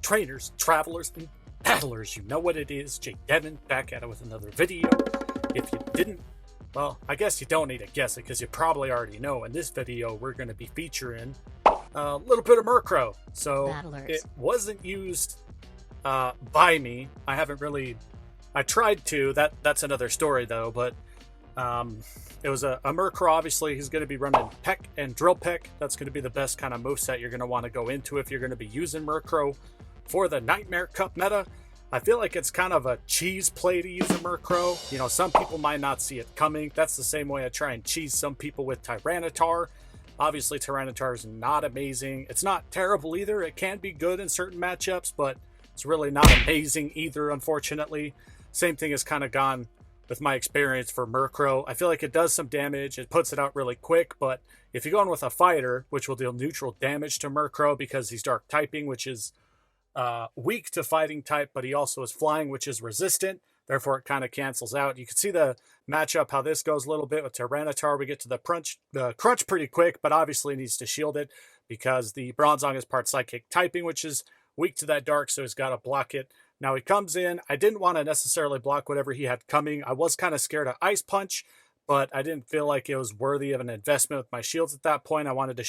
trainers, travelers, and battlers. You know what it is. Jake Devin back at it with another video. If you didn't, well, I guess you don't need to guess it because you probably already know. In this video, we're going to be featuring a little bit of Murkrow. So it wasn't used by me. I haven't really. I tried to. That's another story though. But it was a Murkrow. Obviously, he's going to be running Peck and Drill Peck. That's going to be the best kind of moveset you're going to want to go into if you're going to be using Murkrow for the Nightmare Cup meta. I feel like it's kind of a cheese play to use a Murkrow. You know, some people might not see it coming. That's the same way I try and cheese some people with Tyranitar. Obviously, Tyranitar is not amazing. It's not terrible either. It can be good in certain matchups, but it's really not amazing either, unfortunately. Same thing has kind of gone with my experience for Murkrow. I feel like it does some damage. It puts it out really quick, but if you go in with a fighter, which will deal neutral damage to Murkrow because he's dark typing, which is weak to fighting type, but he also is flying, which is resistant. Therefore, it kind of cancels out. You can see the matchup, how this goes a little bit with Tyranitar. We get to the crunch pretty quick, but obviously needs to shield it because the Bronzong is part psychic typing, which is weak to that dark, so he's got to block it. Now he comes in. I didn't want to necessarily block whatever he had coming. I was kind of scared of Ice Punch, but I didn't feel like it was worthy of an investment with my shields at that point. I wanted to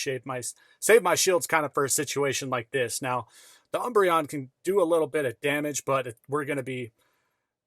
save my shields kind of for a situation like this. Now, the Umbreon can do a little bit of damage, but we're going to be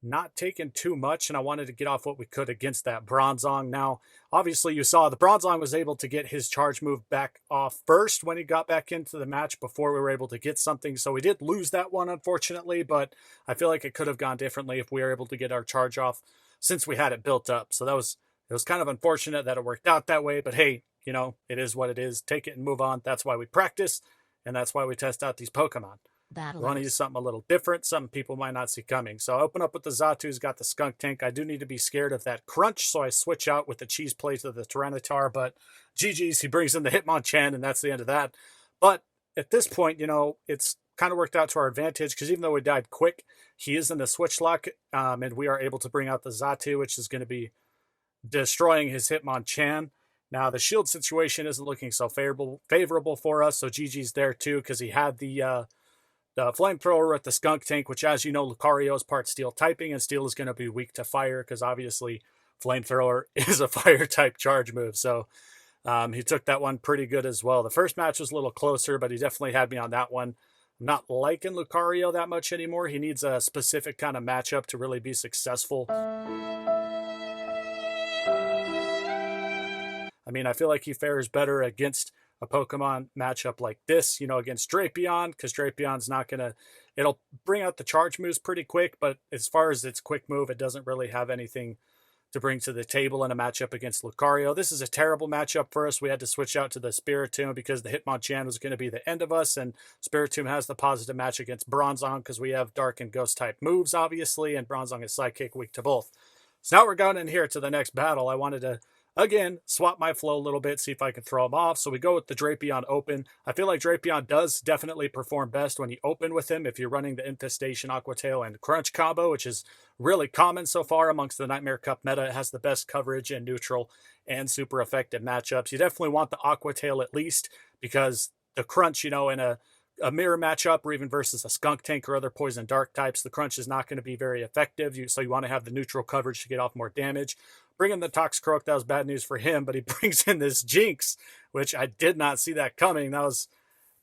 not taking too much, and I wanted to get off what we could against that Bronzong. Now, obviously, you saw the Bronzong was able to get his charge move back off first when he got back into the match before we were able to get something. So we did lose that one, unfortunately, but I feel like it could have gone differently if we were able to get our charge off since we had it built up. So it was kind of unfortunate that it worked out that way, but hey, you know, it is what it is. Take it and move on. That's why we practice, and that's why we test out these Pokemon. We want to use something a little different, something people might not see coming. So I open up with the Xatu, who's got the Skunk Tank. I do need to be scared of that crunch, so I switch out with the cheese play to the Tyranitar, but GG's, he brings in the Hitmonchan, and that's the end of that. But at this point, you know, it's kind of worked out to our advantage, because even though we died quick, he is in the switch lock, and we are able to bring out the Xatu, which is going to be destroying his Hitmonchan. Now, the shield situation isn't looking so favorable for us, so GG's there too, because he had the Flamethrower with the Skunk Tank, which, as you know, Lucario is part Steel typing, and Steel is going to be weak to Fire, because obviously Flamethrower is a Fire-type charge move, so he took that one pretty good as well. The first match was a little closer, but he definitely had me on that one. I'm not liking Lucario that much anymore. He needs a specific kind of matchup to really be successful. I mean, I feel like he fares better against a Pokemon matchup like this, you know, against Drapion, because Drapion's not going to, it'll bring out the charge moves pretty quick, but as far as its quick move, it doesn't really have anything to bring to the table in a matchup against Lucario. This is a terrible matchup for us. We had to switch out to the Spiritomb because the Hitmonchan was going to be the end of us, and Spiritomb has the positive match against Bronzong because we have Dark and Ghost type moves, obviously, and Bronzong is Psychic, weak to both. So now we're going in here to the next battle. I wanted to again, swap my flow a little bit, see if I can throw him off. So we go with the Drapion open. I feel like Drapion does definitely perform best when you open with him if you're running the Infestation, Aqua Tail, and Crunch combo, which is really common so far amongst the Nightmare Cup meta. It has the best coverage in neutral and super effective matchups. You definitely want the Aqua Tail at least, because the Crunch, you know, in a mirror matchup or even versus a Skunk Tank or other Poison Dark types, the Crunch is not going to be very effective. So you want to have the neutral coverage to get off more damage. Bring in the Toxicroak, that was bad news for him, but he brings in this Jinx, which I did not see that coming. That was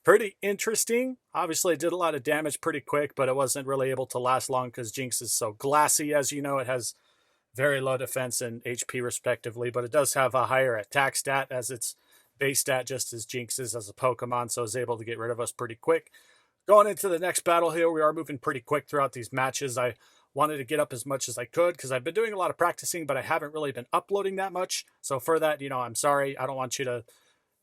pretty interesting. Obviously, it did a lot of damage pretty quick, but it wasn't really able to last long because Jinx is so glassy. As you know, it has very low defense and HP respectively, but it does have a higher attack stat as its base stat, just as Jinx is as a Pokemon, so it's able to get rid of us pretty quick. Going into the next battle here, we are moving pretty quick throughout these matches. I wanted to get up as much as I could because I've been doing a lot of practicing, but I haven't really been uploading that much. So for that, you know, I'm sorry. I don't want you to,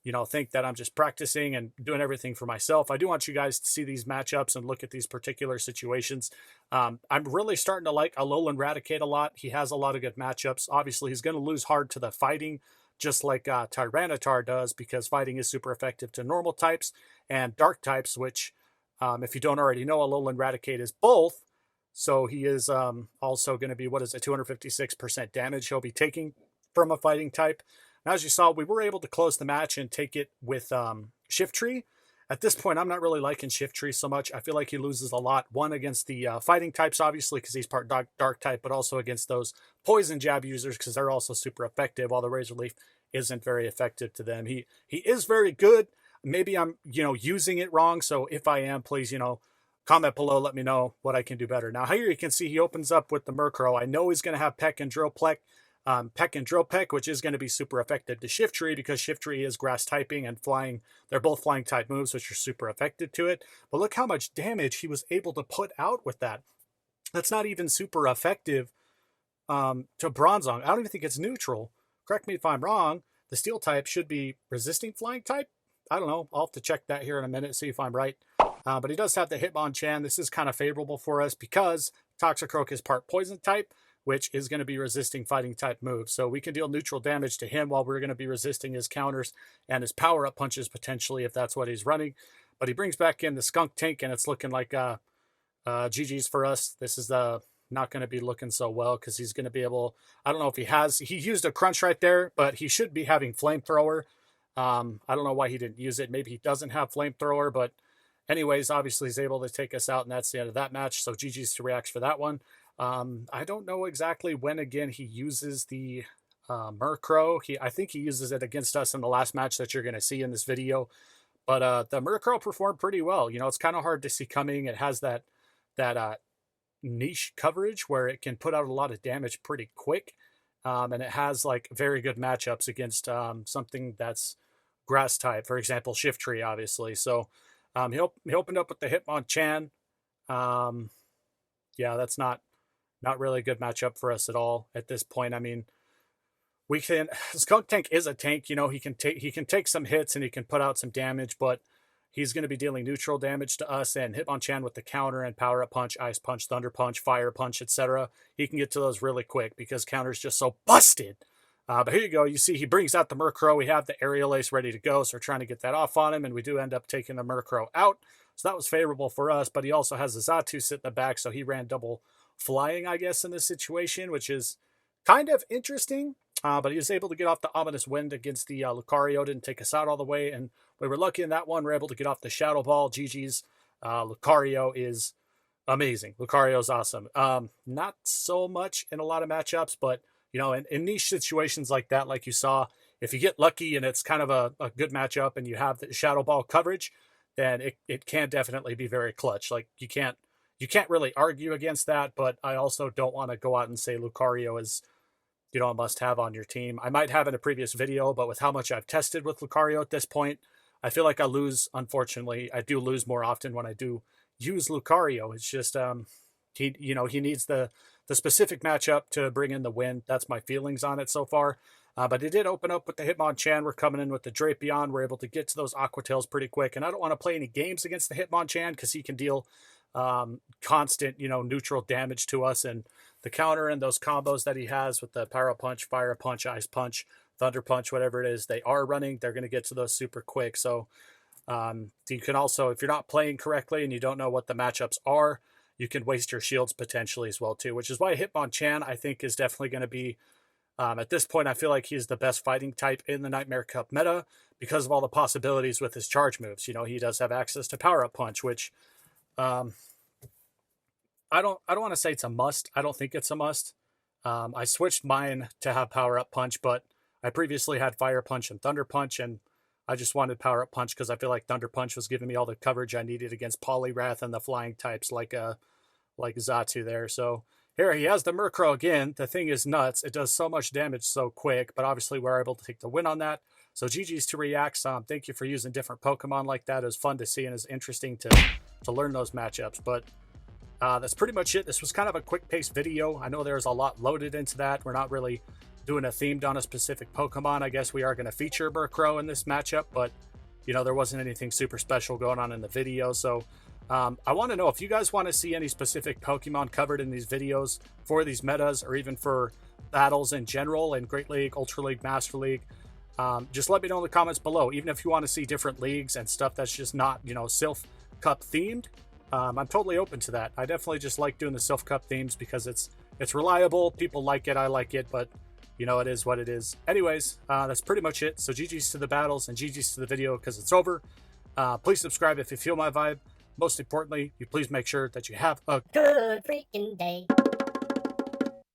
you know, think that I'm just practicing and doing everything for myself. I do want you guys to see these matchups and look at these particular situations. I'm really starting to like Alolan Raticate a lot. He has a lot of good matchups. Obviously, he's going to lose hard to the fighting, just like Tyranitar does, because fighting is super effective to normal types and dark types, which, if you don't already know, Alolan Raticate is both. So he is also going to be, 256% damage he'll be taking from a fighting type. Now, as you saw, we were able to close the match and take it with Shiftry. at this point, I'm not really liking Shiftry so much. I feel like he loses a lot. One, against the fighting types, obviously, because he's part dark type, but also against those poison jab users, because they're also super effective, while the Razor Leaf isn't very effective to them. He is very good. Maybe I'm, using it wrong. So if I am, please, comment below, let me know what I can do better. Now, here you can see he opens up with the Murkrow. I know he's going to have Peck and Drill Peck, which is going to be super effective to Shiftry, because Shiftry is grass typing and flying. They're both flying type moves, which are super effective to it. But look how much damage he was able to put out with that. That's not even super effective to Bronzong. I don't even think it's neutral. Correct me if I'm wrong. The Steel type should be resisting flying type. I don't know. I'll have to check that here in a minute, see if I'm right. But he does have the Hitmonchan. This is kind of favorable for us because Toxicroak is part poison type, which is going to be resisting fighting type moves. So we can deal neutral damage to him while we're going to be resisting his counters and his power-up punches potentially, if that's what he's running. But he brings back in the Skunk Tank, and it's looking like GG's for us. This is not going to be looking so well, because he's going to be able... I don't know if he used a Crunch right there, but he should be having Flamethrower. I don't know why he didn't use it. Maybe he doesn't have Flamethrower, but anyways, obviously he's able to take us out, and that's the end of that match. So GG's to Reacts for that one. I don't know exactly when again he uses the Murkrow. I think he uses it against us in the last match that you're going to see in this video. But the Murkrow performed pretty well. It's kind of hard to see coming. It has that niche coverage where it can put out a lot of damage pretty quick. And it has like very good matchups against something that's grass type, for example, Shiftry, obviously. So he opened up with the Hitmonchan. Yeah, that's not really a good matchup for us at all at this point. I mean, Skunk Tank is a tank, he can take some hits and he can put out some damage, but he's going to be dealing neutral damage to us, and Hitmonchan with the counter and power up punch, ice punch, thunder punch, fire punch, etc. He can get to those really quick because counter's just so busted. But here you go. You see he brings out the Murkrow. We have the Aerial Ace ready to go, so we're trying to get that off on him, and we do end up taking the Murkrow out. So that was favorable for us, but he also has a Xatu sit in the back, so he ran double flying, I guess, in this situation, which is kind of interesting. But he was able to get off the Ominous Wind against the Lucario. Didn't take us out all the way, and we were lucky in that one. We were able to get off the Shadow Ball. GG's. Lucario is amazing. Lucario's awesome. Not so much in a lot of matchups, but in niche situations like that, like you saw, if you get lucky and it's kind of a good matchup and you have the Shadow Ball coverage, then it can definitely be very clutch. Like you can't really argue against that, but I also don't want to go out and say Lucario is a must-have on your team. I might have in a previous video, but with how much I've tested with Lucario at this point, I feel like I lose, unfortunately. I do lose more often when I do use Lucario. It's just, he needs the specific matchup to bring in the win. That's my feelings on it so far. But it did open up with the Hitmonchan. We're coming in with the Drapion. We're able to get to those Aqua Tails pretty quick. And I don't want to play any games against the Hitmonchan because he can deal constant, neutral damage to us. And the counter and those combos that he has with the Power Punch, Fire Punch, Ice Punch, Thunder Punch, whatever it is, they are running. They're going to get to those super quick. So you can also, if you're not playing correctly and you don't know what the matchups are, you can waste your shields potentially as well too, which is why Hitmonchan, I think, is definitely going to be, at this point, I feel like he's the best fighting type in the Nightmare Cup meta because of all the possibilities with his charge moves. He does have access to Power Up Punch, which I don't want to say it's a must. I don't think it's a must. I switched mine to have Power Up Punch, but I previously had Fire Punch and Thunder Punch, and I just wanted Power Up Punch because I feel like Thunder Punch was giving me all the coverage I needed against Poliwrath and the flying types like Xatu there. So here he has the Murkrow again. The thing is nuts. It does so much damage so quick, but obviously we're able to take the win on that. So GG's to Reacts. Thank you for using different Pokemon like that. It was fun to see and it's interesting to learn those matchups. But that's pretty much it. This was kind of a quick-paced video. I know there's a lot loaded into that. We're not really doing a themed on a specific Pokemon. I guess we are going to feature Murkrow in this matchup, but there wasn't anything super special going on in the video. So I want to know if you guys want to see any specific Pokemon covered in these videos for these metas or even for battles in general in Great League, Ultra League, Master League. Just let me know in the comments below. Even if you want to see different leagues and stuff that's just not, Silph Cup themed, I'm totally open to that. I definitely just like doing the Silph Cup themes because it's reliable. People like it. I like it, but it is what it is. Anyways, that's pretty much it. So GG's to the battles and GG's to the video because it's over. Please subscribe if you feel my vibe. Most importantly, you please make sure that you have a good freaking day.